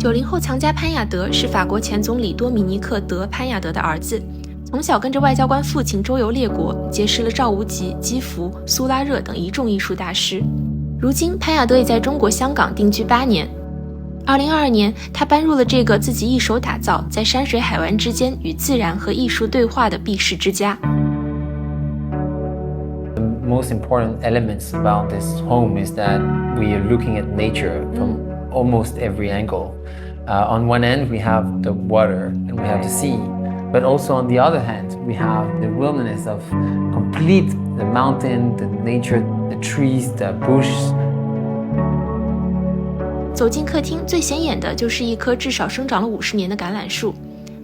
90后藏家潘亚德是法国前总理多米尼克·德·潘亚德的儿子，从小跟着外交官父亲周游列国，结识了赵无极、基福、苏拉热等一众艺术大师。如今，潘亚德已在中国香港定居8年。2022年，他搬入了这个自己一手打造，在山水海湾之间与自然和艺术对话的避世之家。The most important elements about this home is that we are looking at nature from almost every angle. On one end, we have the water and we have the sea, but also on the other hand, we have the wilderness of complete the mountain, the nature, the trees, the bushes. 走进客厅，最显眼的就是一棵至少生长了50年的橄榄树。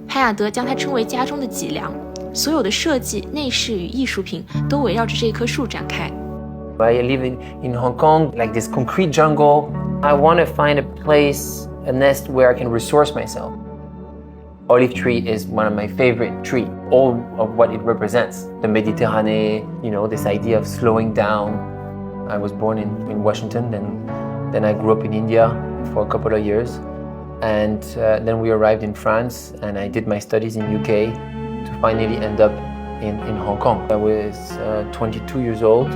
潘亚德将它称为家中的脊梁，所有的设计、内饰与艺术品都围绕着这棵树展开。I live in Hong Kong, like this concrete jungle. I want to find a place, a nest where I can resource myself. Olive tree is one of my favorite trees. All of what it represents, the Mediterranean, this idea of slowing down. I was born in Washington, then I grew up in India for a couple of years. And then we arrived in France, and I did my studies in UK to finally end up in Hong Kong. I was 22 years old.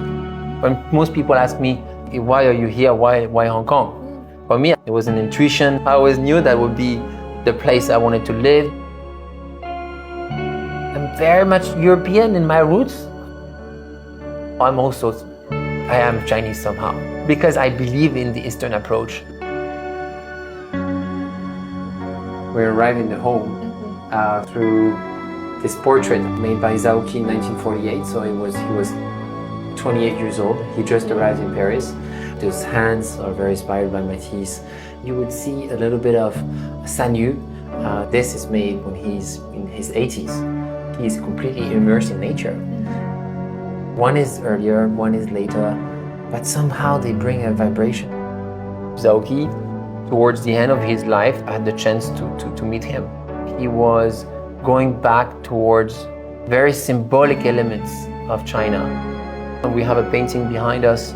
When most people ask me, why are you here? Why Hong Kong? For me, it was an intuition. I always knew that would be the place I wanted to live. I'm very much European in my roots. I am Chinese somehow because I believe in the Eastern approach. We arrived in the home through this portrait made by Zhaoqi in 1948. So he was 28 years old. He just arrived in Paris. His hands are very inspired by Matisse. You would see a little bit of Sanyu. This is made when he's in his 80s. He's completely immersed in nature. One is earlier, one is later, but somehow they bring a vibration. Zhaoqi, towards the end of his life, I had the chance to meet him. He was going back towards very symbolic elements of China. We have a painting behind us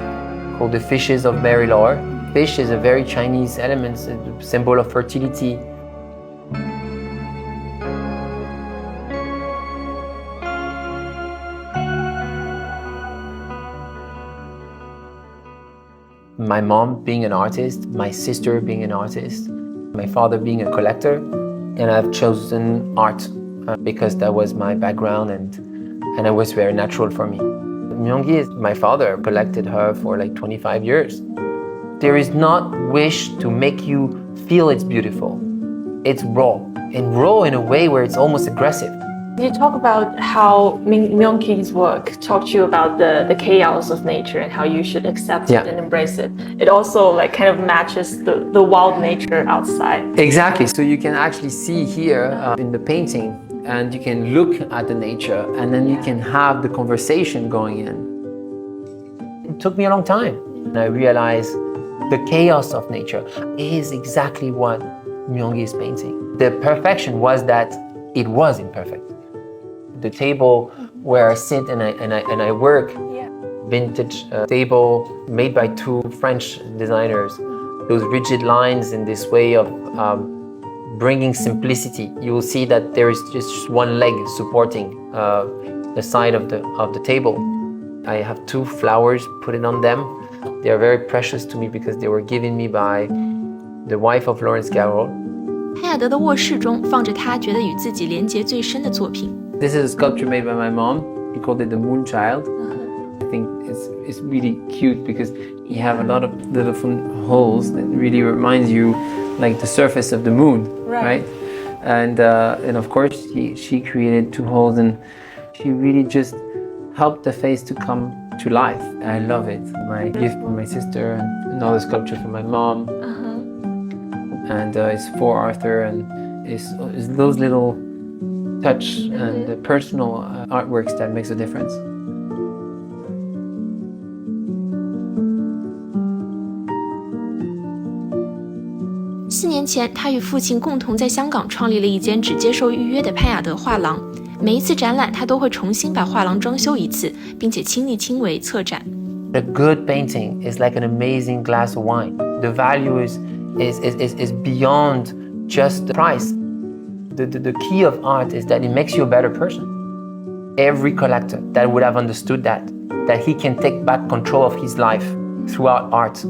called The Fishes of Mary Laure. Fish is a very Chinese element, a symbol of fertility. My mom being an artist, my sister being an artist, my father being a collector, and I've chosen art because that was my background and it was very natural for me. Myongyi, my father collected her for like 25 years. There is not wish to make you feel it's beautiful. It's raw, and raw in a way where it's almost aggressive. You talk about how Myongyi's work taught you about the chaos of nature and how you should accept it and embrace it. It also kind of matches the wild nature outside. Exactly. So you can actually see here in the painting, and you can look at the nature, and then you can have the conversation going in. It took me a long time, and I realized the chaos of nature is exactly what Myongyi is painting. The perfection was that it was imperfect. The table where I sit and I work, vintage table made by 2 French designers. Those rigid lines in this way of bringing simplicity. You will see that there is just one leg supporting the side of the table. I have 2 flowers put it on them. They are very precious to me because they were given me by the wife of Lawrence Garrel. 潘亚德的卧室中放着他觉得与自己连结最深的作品。This is a sculpture made by my mom. He called it the Moon Child. I think it's really cute because you have a lot of little holes that really reminds you like the surface of the moon, right? And of course she created 2 holes, and she really just helped the face to come to life. I love it. My gift from my sister, and another sculpture from my mom. And it's for Arthur, and it's those little touch and the personal artworks that makes a difference. 4年前，他与父亲共同在香港创立了一间只接受预约的潘亚德画廊。每一次展览，他都会重新把画廊装修一次，并且亲力亲为策展。A good painting is like an amazing glass of wine. The value is is beyond just the price. The key of art is that it makes you a better person. Every collector that would have understood that he can take back control of his life throughout art